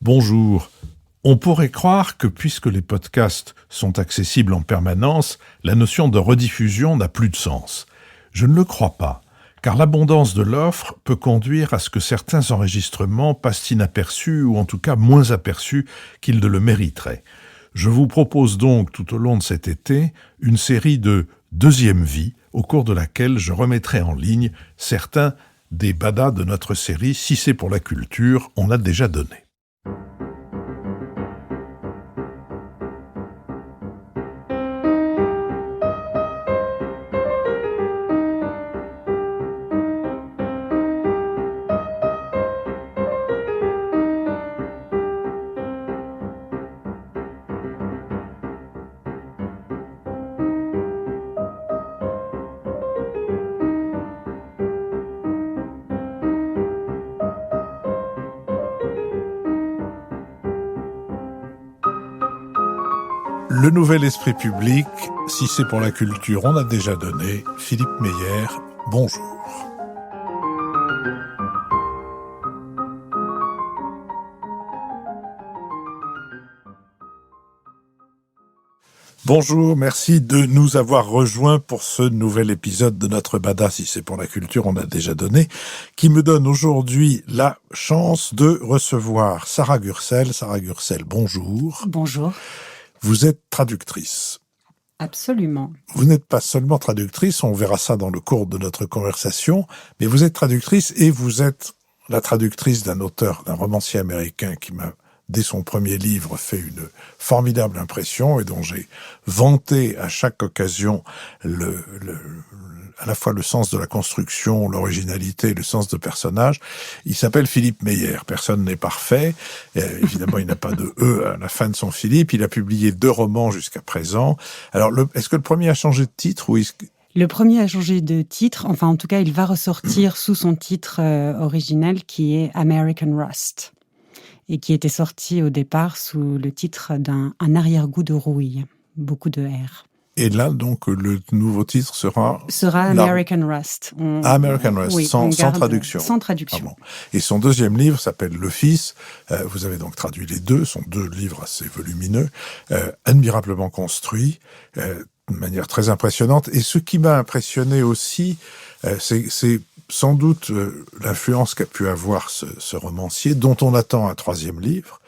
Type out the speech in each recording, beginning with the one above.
Bonjour. On pourrait croire que puisque les podcasts sont accessibles en permanence, la notion de rediffusion n'a plus de sens. Je ne le crois pas, car l'abondance de l'offre peut conduire à ce que certains enregistrements passent inaperçus ou en tout cas moins aperçus qu'ils ne le mériteraient. Je vous propose donc tout au long de cet été une série de deuxième vie au cours de laquelle je remettrai en ligne certains des badas de notre série Si c'est pour la culture, on a déjà donné. Le nouvel esprit public, si c'est pour la culture, on a déjà donné. Philippe Meyer, bonjour. Bonjour, merci de nous avoir rejoints pour ce nouvel épisode de notre Bada, si c'est pour la culture, on a déjà donné, qui me donne aujourd'hui la chance de recevoir Sarah Gursel. Sarah Gursel, bonjour. Bonjour. Vous êtes traductrice. Absolument. Vous n'êtes pas seulement traductrice, on verra ça dans le cours de notre conversation, mais vous êtes traductrice et vous êtes la traductrice d'un auteur, d'un romancier américain qui m'a, dès son premier livre, fait une formidable impression et dont j'ai vanté à chaque occasion à la fois le sens de la construction, l'originalité, le sens de personnage. Il s'appelle Philippe Meyer. Personne n'est parfait. Évidemment, il n'a pas de E à la fin de son Philippe. Il a publié 2 romans jusqu'à présent. Alors, est-ce que le premier a changé de titre ou Le premier a changé de titre. Enfin, en tout cas, il va ressortir sous son titre original qui est American Rust et qui était sorti au départ sous le titre d'un arrière-goût de rouille. Beaucoup de R. Et là, donc, le nouveau titre sera American Rust. American Rust, oui, sans traduction. Sans traduction. Ah bon. Et son deuxième livre s'appelle Le Fils. Vous avez donc traduit les deux. Ce sont 2 livres assez volumineux, admirablement construits, de manière très impressionnante. Et ce qui m'a impressionné aussi, c'est sans doute l'influence qu'a pu avoir ce romancier, dont on attend un 3e livre.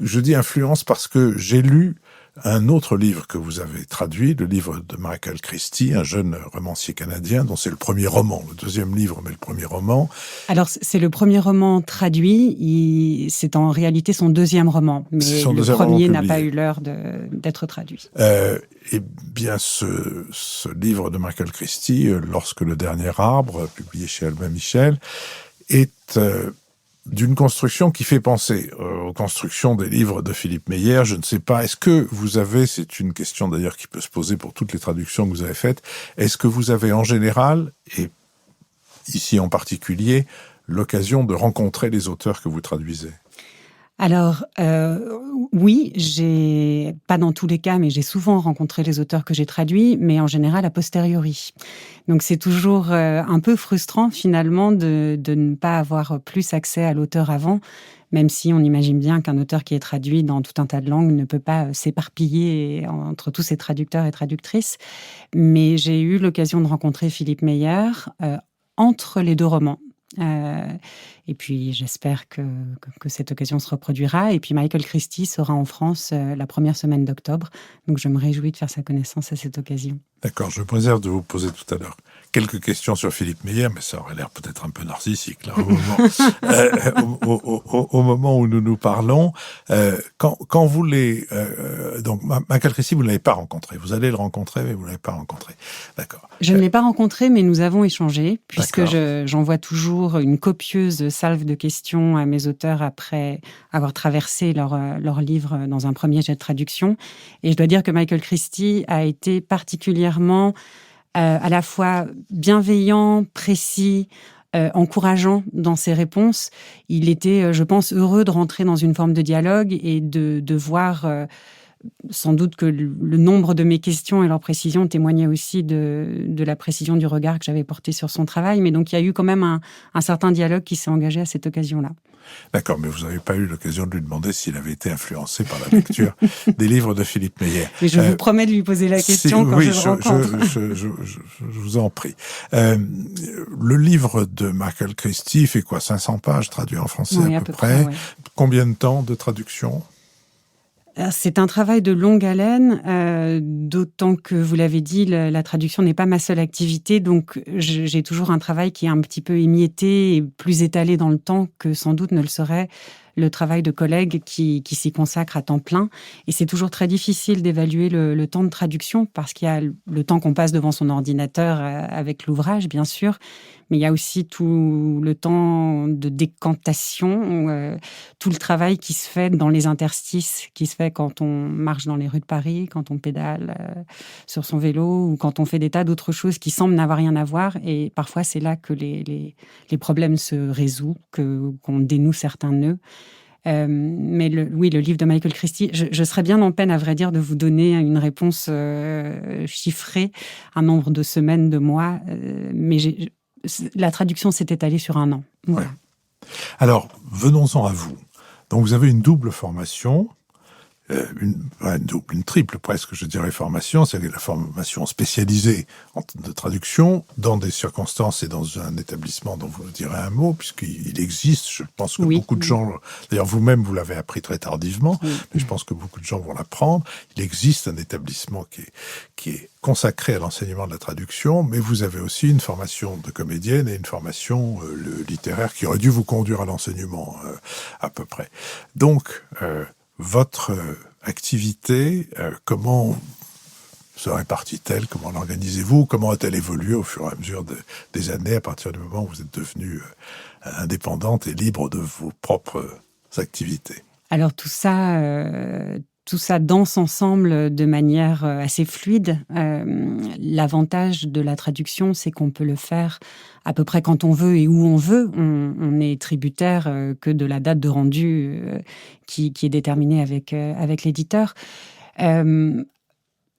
Je dis influence parce que j'ai lu un autre livre que vous avez traduit, le livre de Michael Christie, un jeune romancier canadien, dont c'est le premier roman, le 2e livre, mais le premier roman. Alors, c'est le premier roman traduit, c'est en réalité son 2e roman, mais le premier n'a pas eu l'heure d'être traduit. Eh bien, ce livre de Michael Christie, Lorsque le dernier arbre, publié chez Albin Michel, est d'une construction qui fait penser aux constructions des livres de Philippe Meyer. Je ne sais pas, est-ce que vous avez, c'est une question d'ailleurs qui peut se poser pour toutes les traductions que vous avez faites, est-ce que vous avez en général, et ici en particulier, l'occasion de rencontrer les auteurs que vous traduisez ? Alors, oui, pas dans tous les cas, mais j'ai souvent rencontré les auteurs que j'ai traduits, mais en général a posteriori. Donc c'est toujours un peu frustrant finalement de ne pas avoir plus accès à l'auteur avant, même si on imagine bien qu'un auteur qui est traduit dans tout un tas de langues ne peut pas s'éparpiller entre tous ses traducteurs et traductrices. Mais j'ai eu l'occasion de rencontrer Philippe Meyer entre les 2 romans. Et puis j'espère que cette occasion se reproduira. Et puis Michael Christie sera en France la première semaine d'octobre. Donc je me réjouis de faire sa connaissance à cette occasion. D'accord, je me réserve de vous poser tout à l'heure quelques questions sur Philippe Meyer, mais ça aurait l'air peut-être un peu narcissique là, au moment où nous nous parlons. Quand vous donc Michael Christie, vous ne l'avez pas rencontré. Vous allez le rencontrer, mais vous ne l'avez pas rencontré. D'accord. Je ne l'ai pas rencontré, mais nous avons échangé, puisque j'envoie toujours une copieuse salve de questions à mes auteurs après avoir traversé leur livre dans un premier jet de traduction. Et je dois dire que Michael Christie a été particulièrement à la fois bienveillant, précis, encourageant dans ses réponses. Il était, je pense, heureux de rentrer dans une forme de dialogue et de voir sans doute que le nombre de mes questions et leur précision témoignaient aussi de la précision du regard que j'avais porté sur son travail. Mais donc, il y a eu quand même un certain dialogue qui s'est engagé à cette occasion-là. D'accord, mais vous n'avez pas eu l'occasion de lui demander s'il avait été influencé par la lecture des livres de Philippe Meyer. Mais je vous promets de lui poser la question quand je le rencontre. Je vous en prie. Le livre de Michael Christie fait quoi, 500 pages traduit en français à peu près. Ouais. Combien de temps de traduction ? C'est un travail de longue haleine, d'autant que, vous l'avez dit, la traduction n'est pas ma seule activité, donc j'ai toujours un travail qui est un petit peu émietté et plus étalé dans le temps que sans doute ne le serait le travail de collègues qui s'y consacrent à temps plein. Et c'est toujours très difficile d'évaluer le temps de traduction parce qu'il y a le temps qu'on passe devant son ordinateur avec l'ouvrage, bien sûr, mais il y a aussi tout le temps de décantation, tout le travail qui se fait dans les interstices, qui se fait quand on marche dans les rues de Paris, quand on pédale sur son vélo ou quand on fait des tas d'autres choses qui semblent n'avoir rien à voir. Et parfois, c'est là que les problèmes se résolvent, qu'on dénoue certains nœuds. Mais le livre de Michael Christie, je serais bien en peine, à vrai dire, de vous donner une réponse chiffrée, un nombre de semaines, de mois, mais la traduction s'est étalée sur 1 an. Voilà. Ouais. Alors, venons-en à vous. Donc, vous avez une double formation, une triple presque, je dirais, formation, c'est la formation spécialisée de traduction dans des circonstances et dans un établissement dont vous direz un mot, puisqu'il existe, je pense que beaucoup de gens, d'ailleurs vous-même vous l'avez appris très tardivement, mais je pense que beaucoup de gens vont l'apprendre, il existe un établissement qui est consacré à l'enseignement de la traduction, mais vous avez aussi une formation de comédienne et une formation littéraire qui aurait dû vous conduire à l'enseignement à peu près. Donc, votre activité, comment se répartit-elle? Comment l'organisez-vous? Comment a-t-elle évolué au fur et à mesure des années, à partir du moment où vous êtes devenue indépendante et libre de vos propres activités? Alors tout ça danse ensemble de manière assez fluide. L'avantage de la traduction, c'est qu'on peut le faire à peu près quand on veut et où on veut. On est tributaire que de la date de rendu qui est déterminée avec l'éditeur.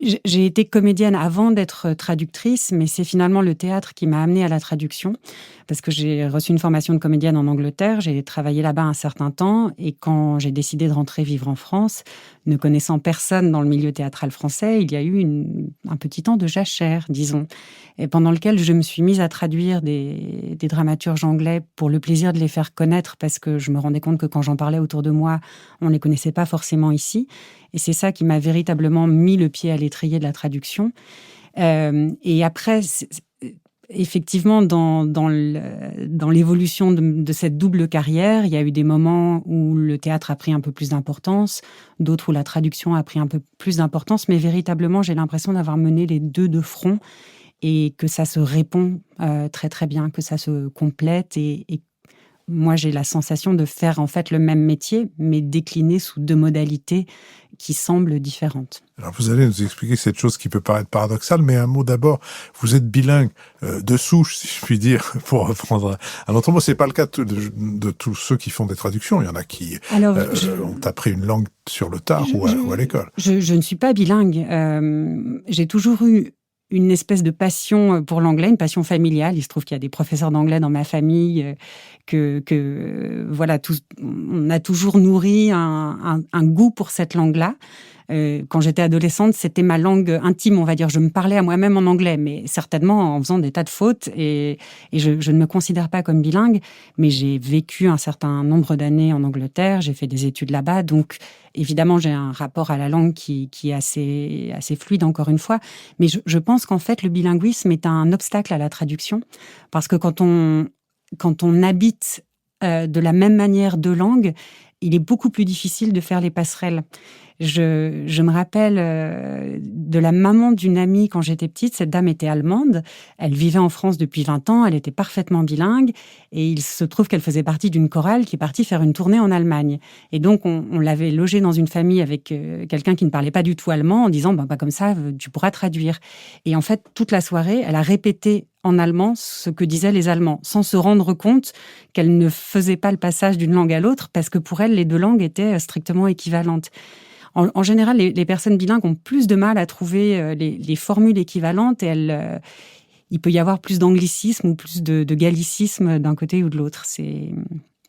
J'ai été comédienne avant d'être traductrice, mais c'est finalement le théâtre qui m'a amenée à la traduction, parce que j'ai reçu une formation de comédienne en Angleterre, j'ai travaillé là-bas un certain temps, et quand j'ai décidé de rentrer vivre en France, ne connaissant personne dans le milieu théâtral français, il y a eu un petit temps de jachère, disons, et pendant lequel je me suis mise à traduire des dramaturges anglais pour le plaisir de les faire connaître, parce que je me rendais compte que quand j'en parlais autour de moi, on ne les connaissait pas forcément ici. Et c'est ça qui m'a véritablement mis le pied à l'étrier de la traduction. Et après, effectivement, dans l'évolution de cette double carrière, il y a eu des moments où le théâtre a pris un peu plus d'importance, d'autres où la traduction a pris un peu plus d'importance, mais véritablement, j'ai l'impression d'avoir mené les deux de front et que ça se répond très très bien, que ça se complète et moi, j'ai la sensation de faire en fait le même métier, mais décliné sous deux modalités qui semblent différentes. Alors, vous allez nous expliquer cette chose qui peut paraître paradoxale, mais un mot d'abord. Vous êtes bilingue de souche, si je puis dire, pour reprendre un autre mot. C'est pas le cas de tous ceux qui font des traductions. Il y en a qui ont appris une langue sur le tard ou à l'école. Je ne suis pas bilingue. J'ai toujours eu une espèce de passion pour l'anglais, une passion familiale. Il se trouve qu'il y a des professeurs d'anglais dans ma famille, voilà, on a toujours nourri un goût pour cette langue-là. Quand j'étais adolescente, c'était ma langue intime, on va dire. Je me parlais à moi-même en anglais, mais certainement en faisant des tas de fautes. Et je ne me considère pas comme bilingue, mais j'ai vécu un certain nombre d'années en Angleterre. J'ai fait des études là-bas, donc évidemment, j'ai un rapport à la langue qui est assez fluide, encore une fois. Mais je pense qu'en fait, le bilinguisme est un obstacle à la traduction, parce que quand on habite de la même manière deux langues, il est beaucoup plus difficile de faire les passerelles. Je me rappelle de la maman d'une amie quand j'étais petite. Cette dame était allemande. Elle vivait en France depuis 20 ans. Elle était parfaitement bilingue. Et il se trouve qu'elle faisait partie d'une chorale qui est partie faire une tournée en Allemagne. Et donc, on l'avait logée dans une famille avec quelqu'un qui ne parlait pas du tout allemand en disant, bah, comme ça, tu pourras traduire. Et en fait, toute la soirée, elle a répété en allemand ce que disaient les Allemands, sans se rendre compte qu'elle ne faisait pas le passage d'une langue à l'autre, parce que pour elle, les deux langues étaient strictement équivalentes. En général, les personnes bilingues ont plus de mal à trouver les formules équivalentes et il peut y avoir plus d'anglicisme ou plus de gallicisme d'un côté ou de l'autre.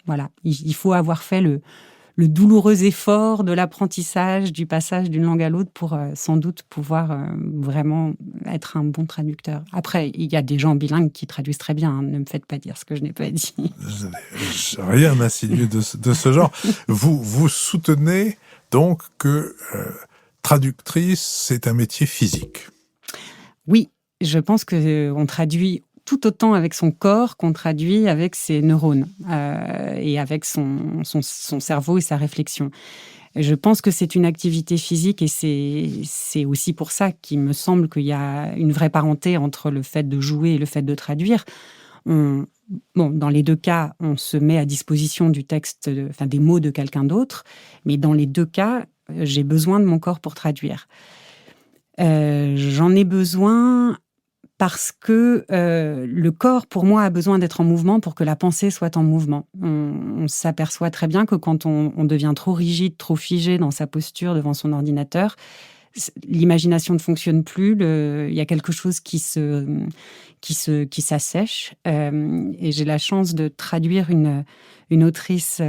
Voilà, il faut avoir fait le douloureux effort de l'apprentissage, du passage d'une langue à l'autre pour sans doute pouvoir vraiment être un bon traducteur. Après, il y a des gens bilingues qui traduisent très bien, hein, ne me faites pas dire ce que je n'ai pas dit. Je n'ai rien insinué de ce genre. Vous soutenez donc que traductrice, c'est un métier physique. Oui, je pense qu'on traduit tout autant avec son corps qu'on traduit avec ses neurones et avec son cerveau et sa réflexion. Je pense que c'est une activité physique et c'est aussi pour ça qu'il me semble qu'il y a une vraie parenté entre le fait de jouer et le fait de traduire. Dans les deux cas, on se met à disposition du texte, des mots de quelqu'un d'autre, mais dans les deux cas, j'ai besoin de mon corps pour traduire. J'en ai besoin parce que le corps, pour moi, a besoin d'être en mouvement pour que la pensée soit en mouvement. On s'aperçoit très bien que quand on devient trop rigide, trop figé dans sa posture devant son ordinateur, l'imagination ne fonctionne plus. Il y a quelque chose qui s'assèche. Et j'ai la chance de traduire une autrice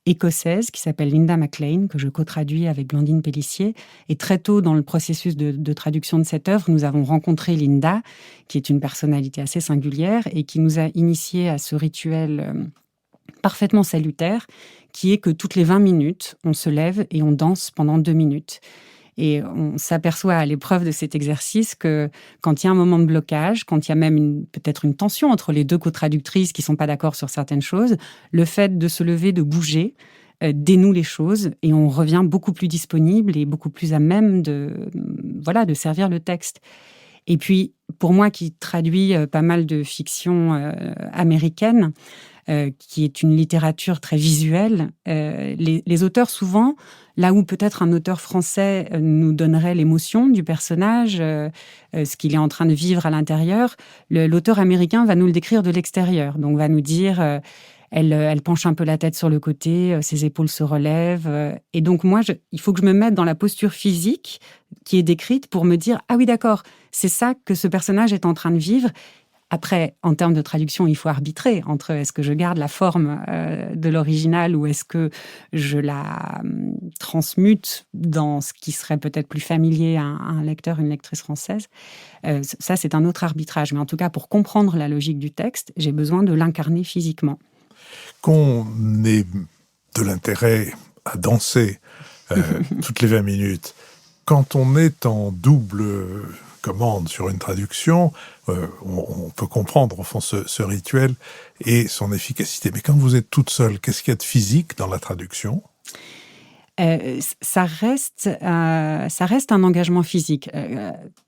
écossaise qui s'appelle Linda McLean, que je co-traduis avec Blandine Pélissier. Et très tôt dans le processus de traduction de cette œuvre, nous avons rencontré Linda, qui est une personnalité assez singulière et qui nous a initiés à ce rituel parfaitement salutaire, qui est que toutes les 20 minutes, on se lève et on danse pendant 2 minutes. Et on s'aperçoit à l'épreuve de cet exercice que quand il y a un moment de blocage, quand il y a même peut-être une tension entre les deux co-traductrices qui ne sont pas d'accord sur certaines choses, le fait de se lever, de bouger, dénoue les choses et on revient beaucoup plus disponible et beaucoup plus à même de servir le texte. Et puis, pour moi qui traduis pas mal de fiction américaine, qui est une littérature très visuelle, les auteurs souvent, là où peut-être un auteur français nous donnerait l'émotion du personnage, ce qu'il est en train de vivre à l'intérieur, l'auteur américain va nous le décrire de l'extérieur. Donc va nous dire, elle penche un peu la tête sur le côté, ses épaules se relèvent. Et donc moi, il faut que je me mette dans la posture physique qui est décrite pour me dire, ah oui d'accord, c'est ça que ce personnage est en train de vivre. Après, en termes de traduction, il faut arbitrer entre est-ce que je garde la forme de l'original ou est-ce que je la transmute dans ce qui serait peut-être plus familier à un lecteur, une lectrice française. Ça, c'est un autre arbitrage. Mais en tout cas, pour comprendre la logique du texte, j'ai besoin de l'incarner physiquement. Qu'on ait de l'intérêt à danser toutes les 20 minutes, quand on est en double commande sur une traduction, on peut comprendre au fond ce rituel et son efficacité. Mais quand vous êtes toute seule, qu'est-ce qu'il y a de physique dans la traduction ? Ça reste un engagement physique.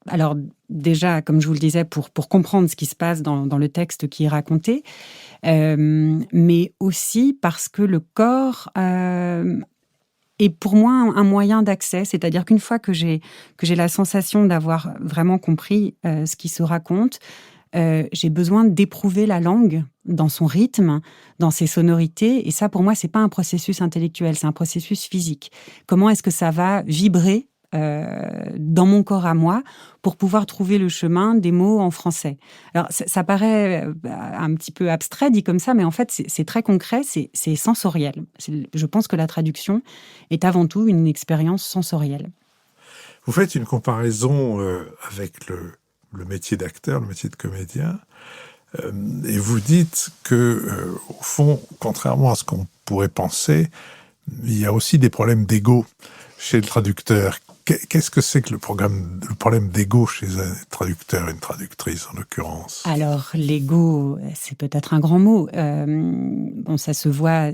Alors déjà, comme je vous le disais, pour comprendre ce qui se passe dans le texte qui est raconté, mais aussi parce que le corps est pour moi un moyen d'accès, c'est-à-dire qu'une fois que j'ai la sensation d'avoir vraiment compris ce qui se raconte, j'ai besoin d'éprouver la langue dans son rythme, dans ses sonorités. Et ça, pour moi, c'est pas un processus intellectuel, c'est un processus physique. Comment est-ce que ça va vibrer dans mon corps à moi pour pouvoir trouver le chemin des mots en français. Alors, ça paraît un petit peu abstrait dit comme ça, mais en fait, c'est très concret, c'est sensoriel. Je pense que la traduction est avant tout une expérience sensorielle. Vous faites une comparaison avec le métier d'acteur, le métier de comédien, et vous dites que, au fond, contrairement à ce qu'on pourrait penser, il y a aussi des problèmes d'ego chez le traducteur. Qu'est-ce que c'est que le problème d'ego chez un traducteur, une traductrice en l'occurrence ? Alors, l'ego, c'est peut-être un grand mot. Ça se voit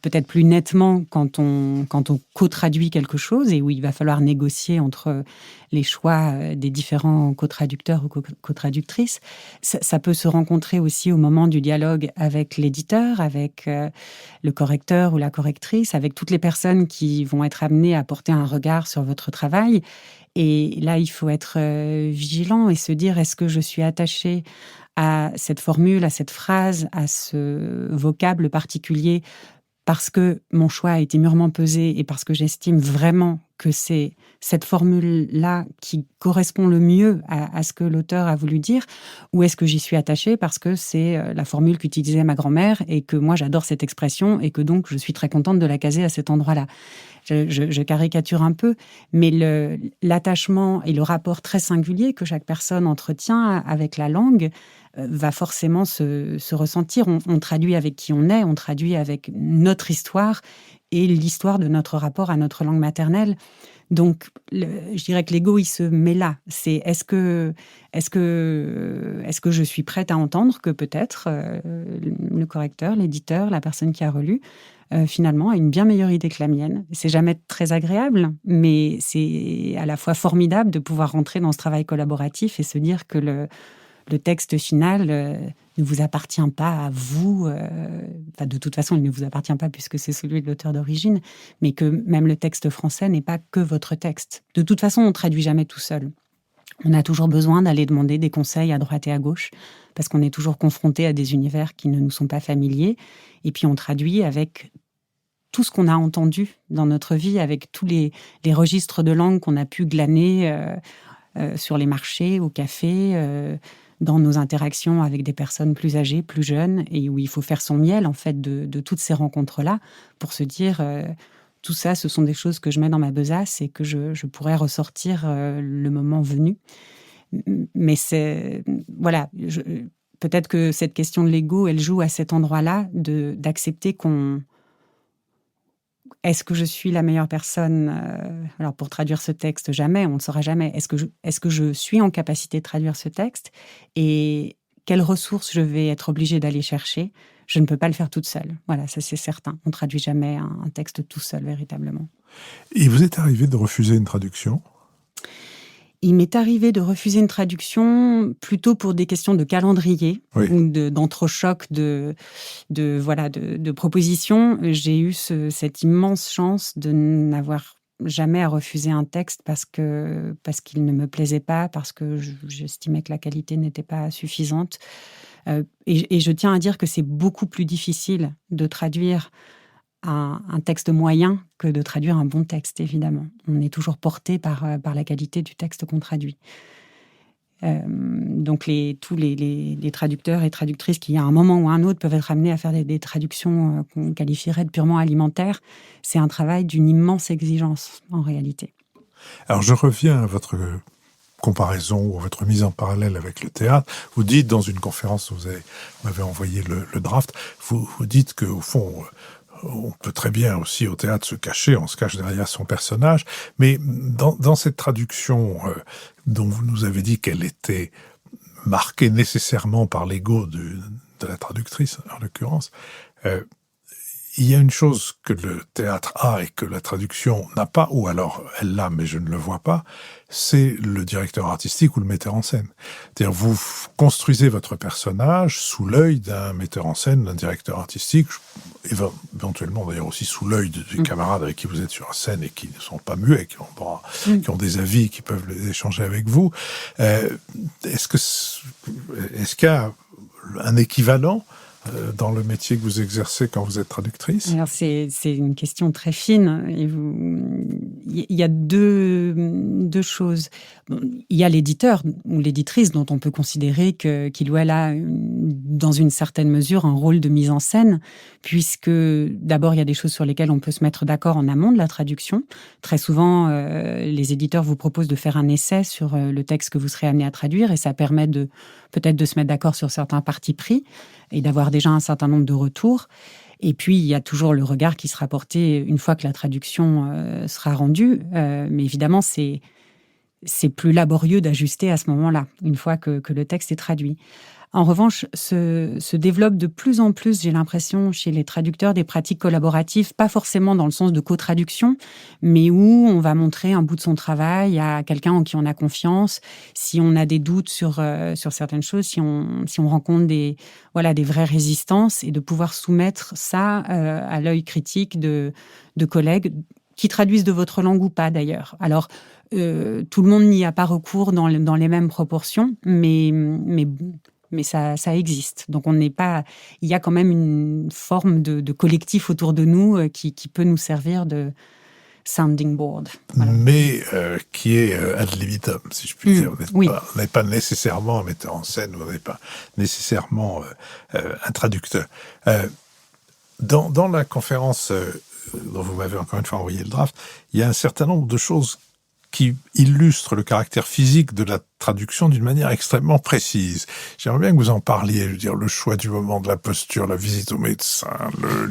peut-être plus nettement quand on co-traduit quelque chose et où il va falloir négocier entre les choix des différents co-traducteurs ou co-traductrices. Ça peut se rencontrer aussi au moment du dialogue avec l'éditeur, avec le correcteur ou la correctrice, avec toutes les personnes qui vont être amenées à porter un regard sur votre travail. Et là, il faut être vigilant et se dire, est-ce que je suis attachée à cette formule, à cette phrase, à ce vocable particulier parce que mon choix a été mûrement pesé et parce que j'estime vraiment que c'est cette formule-là qui correspond le mieux à ce que l'auteur a voulu dire, ou est-ce que j'y suis attachée parce que c'est la formule qu'utilisait ma grand-mère et que moi j'adore cette expression et que donc je suis très contente de la caser à cet endroit-là. Je caricature un peu, mais l'attachement et le rapport très singulier que chaque personne entretient avec la langue va forcément se ressentir. On traduit avec qui on est, on traduit avec notre histoire et l'histoire de notre rapport à notre langue maternelle. Donc, je dirais que l'ego, il se met là. C'est est-ce que je suis prête à entendre que peut-être le correcteur, l'éditeur, la personne qui a relu, finalement, a une bien meilleure idée que la mienne. C'est jamais très agréable, mais c'est à la fois formidable de pouvoir rentrer dans ce travail collaboratif et se dire que le texte final ne vous appartient pas à vous. Enfin, de toute façon, il ne vous appartient pas puisque c'est celui de l'auteur d'origine, mais que même le texte français n'est pas que votre texte. De toute façon, on ne traduit jamais tout seul. On a toujours besoin d'aller demander des conseils à droite et à gauche, parce qu'on est toujours confronté à des univers qui ne nous sont pas familiers. Et puis, on traduit avec tout ce qu'on a entendu dans notre vie, avec tous les registres de langue qu'on a pu glaner sur les marchés, au café, dans nos interactions avec des personnes plus âgées, plus jeunes, et où il faut faire son miel, en fait, de toutes ces rencontres-là, pour se dire, tout ça, ce sont des choses que je mets dans ma besace et que je pourrais ressortir le moment venu. Mais c'est... Voilà, peut-être que cette question de l'ego, elle joue à cet endroit-là, d'accepter qu'on... Est-ce que je suis la meilleure personne Alors, pour traduire ce texte, jamais, on ne le saura jamais. Est-ce que je suis en capacité de traduire ce texte? Et quelles ressources je vais être obligée d'aller chercher? Je ne peux pas le faire toute seule. Voilà, ça c'est certain. On ne traduit jamais un texte tout seul, véritablement. Et vous est arrivé de refuser une traduction ? Il m'est arrivé de refuser une traduction plutôt pour des questions de calendrier, oui, ou d'entrechoc de propositions. J'ai eu cette immense chance de n'avoir jamais à refuser un texte parce qu'il ne me plaisait pas, parce que j'estimais que la qualité n'était pas suffisante. Et je tiens à dire que c'est beaucoup plus difficile de traduire un texte moyen que de traduire un bon texte, évidemment. On est toujours porté par la qualité du texte qu'on traduit. Donc tous les traducteurs et traductrices qui, à un moment ou à un autre, peuvent être amenés à faire des traductions qu'on qualifierait de purement alimentaires, c'est un travail d'une immense exigence, en réalité. Alors, je reviens à votre comparaison ou votre mise en parallèle avec le théâtre. Vous dites dans une conférence où vous m'avez envoyé le draft, vous dites qu'au fond... on peut très bien aussi au théâtre se cacher, on se cache derrière son personnage, mais dans cette traduction dont vous nous avez dit qu'elle était marquée nécessairement par l'ego de la traductrice, en l'occurrence, il y a une chose que le théâtre a et que la traduction n'a pas, ou alors elle l'a mais je ne le vois pas, c'est le directeur artistique ou le metteur en scène. C'est-à-dire vous construisez votre personnage sous l'œil d'un metteur en scène, d'un directeur artistique, éventuellement d'ailleurs aussi sous l'œil des camarades avec qui vous êtes sur scène et qui ne sont pas muets, qui ont des avis, qui peuvent les échanger avec vous. Est-ce qu'il y a un équivalent dans le métier que vous exercez quand vous êtes traductrice? Alors c'est une question très fine. Il y a deux choses. Il y a l'éditeur ou l'éditrice dont on peut considérer qu'il ou elle a, dans une certaine mesure, un rôle de mise en scène, puisque d'abord, il y a des choses sur lesquelles on peut se mettre d'accord en amont de la traduction. Très souvent, les éditeurs vous proposent de faire un essai sur le texte que vous serez amené à traduire, et ça permet peut-être de se mettre d'accord sur certains partis pris et d'avoir déjà un certain nombre de retours. Et puis, il y a toujours le regard qui sera porté une fois que la traduction sera rendue. Mais évidemment, c'est plus laborieux d'ajuster à ce moment-là, une fois que le texte est traduit. En revanche, se développe de plus en plus, j'ai l'impression, chez les traducteurs, des pratiques collaboratives, pas forcément dans le sens de co-traduction, mais où on va montrer un bout de son travail à quelqu'un en qui on a confiance, si on a des doutes sur certaines choses, si on rencontre des vraies résistances, et de pouvoir soumettre ça à l'œil critique de collègues qui traduisent de votre langue ou pas, d'ailleurs. Alors, tout le monde n'y a pas recours dans les mêmes proportions, mais mais ça existe. Donc il y a quand même une forme de collectif autour de nous qui peut nous servir de sounding board. Voilà. Mais qui est ad libitum, si je puis dire. Oui. On n'est pas nécessairement un metteur en scène, on n'est pas nécessairement un traducteur. Dans la conférence dont vous m'avez encore une fois envoyé le draft, il y a un certain nombre de choses qui illustrent le caractère physique de la traduction d'une manière extrêmement précise. J'aimerais bien que vous en parliez, je veux dire, le choix du moment, de la posture, la visite au médecin,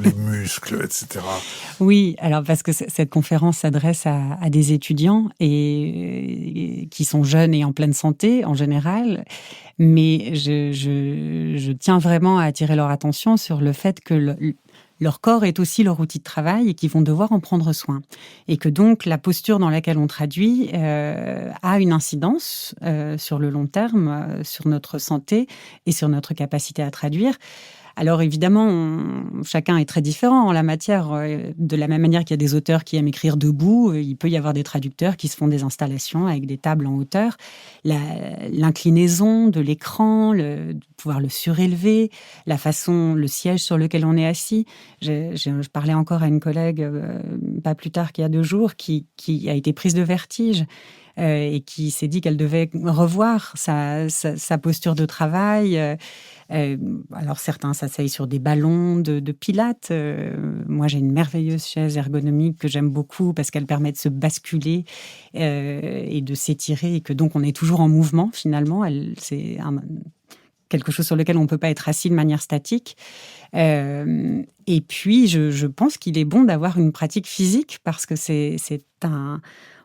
les muscles, etc. Oui, alors parce que cette conférence s'adresse à des étudiants et qui sont jeunes et en pleine santé en général, mais je tiens vraiment à attirer leur attention sur le fait que leur corps est aussi leur outil de travail et qu'ils vont devoir en prendre soin. Et que donc, la posture dans laquelle on traduit a une incidence sur le long terme, sur notre santé et sur notre capacité à traduire. Alors évidemment, chacun est très différent en la matière. De la même manière qu'il y a des auteurs qui aiment écrire debout, il peut y avoir des traducteurs qui se font des installations avec des tables en hauteur. L'inclinaison de l'écran, de pouvoir le surélever, la façon, le siège sur lequel on est assis. Je parlais encore à une collègue, pas plus tard qu'il y a 2 jours, qui a été prise de vertige. Et qui s'est dit qu'elle devait revoir sa posture de travail. Alors certains s'asseyent sur des ballons de pilates. Moi, j'ai une merveilleuse chaise ergonomique que j'aime beaucoup parce qu'elle permet de se basculer et de s'étirer et que donc on est toujours en mouvement finalement. C'est quelque chose sur lequel on ne peut pas être assis de manière statique. Et puis, je pense qu'il est bon d'avoir une pratique physique parce que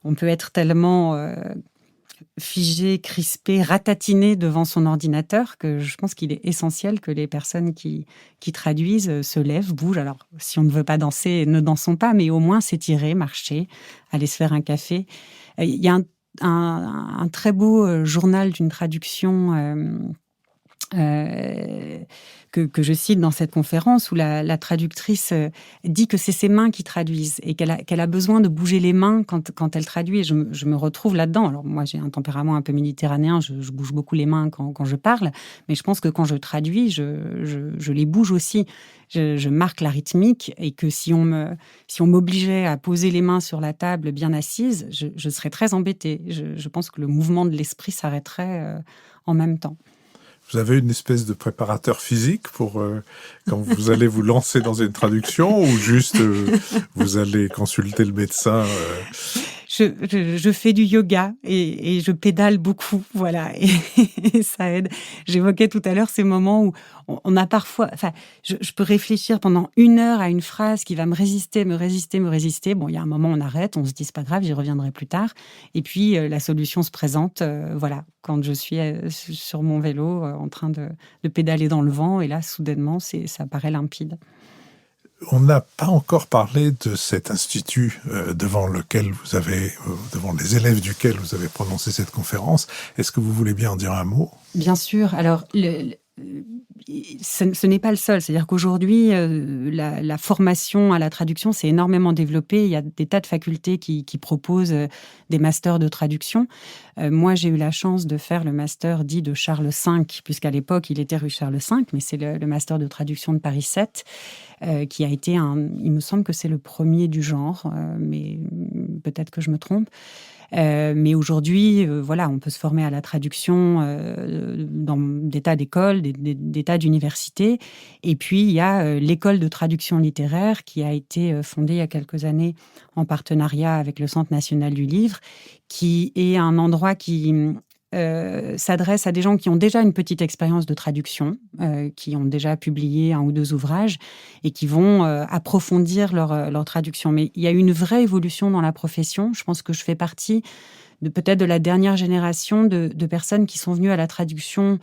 on peut être tellement figé, crispé, ratatiné devant son ordinateur que je pense qu'il est essentiel que les personnes qui traduisent se lèvent, bougent. Alors, si on ne veut pas danser, ne dansons pas, mais au moins s'étirer, marcher, aller se faire un café. Il y a un très beau journal d'une traduction que je cite dans cette conférence où la traductrice dit que c'est ses mains qui traduisent et qu'elle a besoin de bouger les mains quand elle traduit. Et je me retrouve là-dedans. Alors moi, j'ai un tempérament un peu méditerranéen, je bouge beaucoup les mains quand je parle, mais je pense que quand je traduis, je les bouge aussi. Je marque la rythmique et que si on m'obligeait à poser les mains sur la table bien assise, je serais très embêtée. Je pense que le mouvement de l'esprit s'arrêterait en même temps. Vous avez une espèce de préparateur physique pour quand vous allez vous lancer dans une traduction ou juste vous allez consulter le médecin Je fais du yoga et je pédale beaucoup, voilà, et ça aide. J'évoquais tout à l'heure ces moments où on a parfois, enfin, je peux réfléchir pendant 1 heure à une phrase qui va me résister. Bon, il y a un moment, on arrête, on se dit c'est pas grave, j'y reviendrai plus tard. Et puis la solution se présente, voilà, quand je suis sur mon vélo en train de pédaler dans le vent, et là, soudainement, ça paraît limpide. On n'a pas encore parlé de cet institut devant les élèves duquel vous avez prononcé cette conférence. Est-ce que vous voulez bien en dire un mot ? Bien sûr. Alors, ce n'est pas le seul. C'est-à-dire qu'aujourd'hui, la formation à la traduction s'est énormément développée. Il y a des tas de facultés qui proposent des masters de traduction. Moi, j'ai eu la chance de faire le master dit de Charles V, puisqu'à l'époque, il était rue Charles V, mais c'est le master de traduction de Paris 7, qui a été il me semble que c'est le premier du genre, mais peut-être que je me trompe. Mais aujourd'hui, voilà, on peut se former à la traduction dans des tas d'écoles, des tas d'universités. Et puis, il y a l'école de traduction littéraire qui a été fondée il y a quelques années en partenariat avec le Centre national du livre, qui est un endroit qui s'adresse à des gens qui ont déjà une petite expérience de traduction, qui ont déjà publié 1 ou 2 ouvrages et qui vont approfondir leur traduction. Mais il y a une vraie évolution dans la profession. Je pense que je fais partie peut-être de la dernière génération de personnes qui sont venues à la traduction.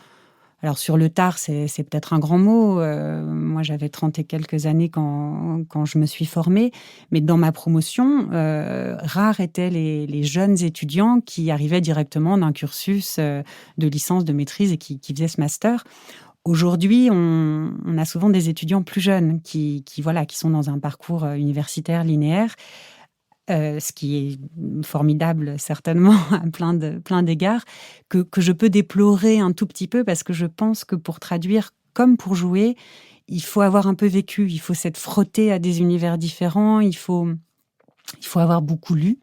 Alors sur le tard, c'est peut-être un grand mot. Moi, j'avais 30 et quelques années quand je me suis formée. Mais dans ma promotion, rares étaient les jeunes étudiants qui arrivaient directement d'un cursus de licence, de maîtrise et qui faisaient ce master. Aujourd'hui, on a souvent des étudiants plus jeunes qui sont dans un parcours universitaire linéaire, ce qui est formidable certainement à plein d'égards, que je peux déplorer un tout petit peu parce que je pense que pour traduire comme pour jouer, il faut avoir un peu vécu, il faut s'être frotté à des univers différents, il faut avoir beaucoup lu.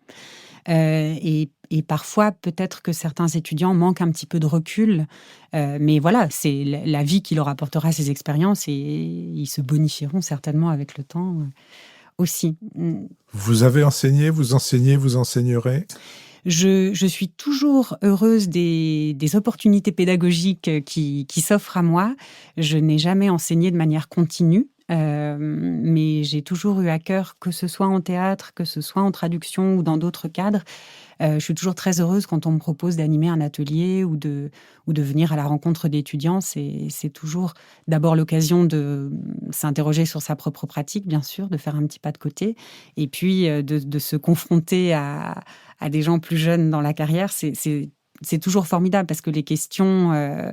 Et parfois, peut-être que certains étudiants manquent un petit peu de recul. Mais voilà, c'est la vie qui leur apportera ces expériences et ils se bonifieront certainement avec le temps aussi. Vous avez enseigné, vous enseignez, vous enseignerez ? Je suis toujours heureuse des opportunités pédagogiques qui s'offrent à moi. Je n'ai jamais enseigné de manière continue. Mais j'ai toujours eu à cœur, que ce soit en théâtre, que ce soit en traduction ou dans d'autres cadres. Je suis toujours très heureuse quand on me propose d'animer un atelier ou de venir à la rencontre d'étudiants. C'est toujours d'abord l'occasion de s'interroger sur sa propre pratique, bien sûr, de faire un petit pas de côté, et puis de se confronter à des gens plus jeunes dans la carrière. C'est toujours formidable parce que les questions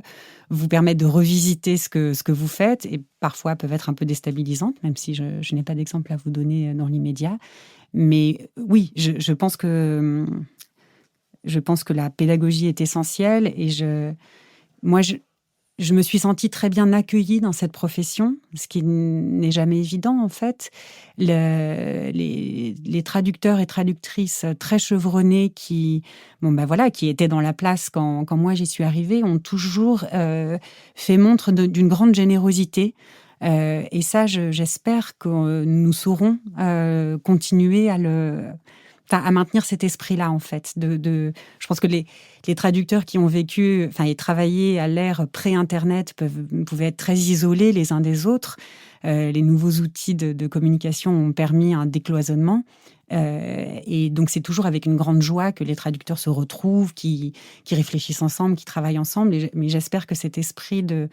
vous permettent de revisiter ce que vous faites et parfois peuvent être un peu déstabilisantes, même si je n'ai pas d'exemple à vous donner dans l'immédiat. Mais oui, je pense que la pédagogie est essentielle et moi, je me suis sentie très bien accueillie dans cette profession, ce qui n'est jamais évident en fait. Les traducteurs et traductrices très chevronnés qui étaient dans la place quand moi j'y suis arrivée, ont toujours fait montre d'une grande générosité. Et ça, j'espère que nous saurons continuer à maintenir cet esprit-là, en fait. Je pense que les traducteurs qui ont vécu, et travaillé à l'ère pré-Internet pouvaient être très isolés les uns des autres. Les nouveaux outils de communication ont permis un décloisonnement. Et donc, c'est toujours avec une grande joie que les traducteurs se retrouvent, qui réfléchissent ensemble, qui travaillent ensemble. Mais j'espère que cet esprit de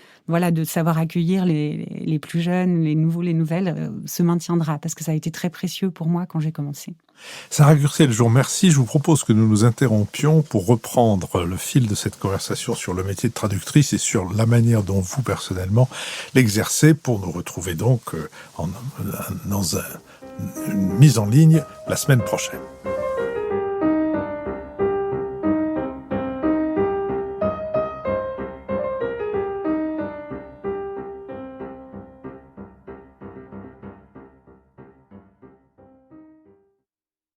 savoir accueillir les plus jeunes, les nouveaux, les nouvelles, se maintiendra, parce que ça a été très précieux pour moi quand j'ai commencé. Sarah Gursel, je vous remercie. Je vous propose que nous nous interrompions pour reprendre le fil de cette conversation sur le métier de traductrice et sur la manière dont vous, personnellement, l'exercez, pour nous retrouver donc dans une mise en ligne la semaine prochaine.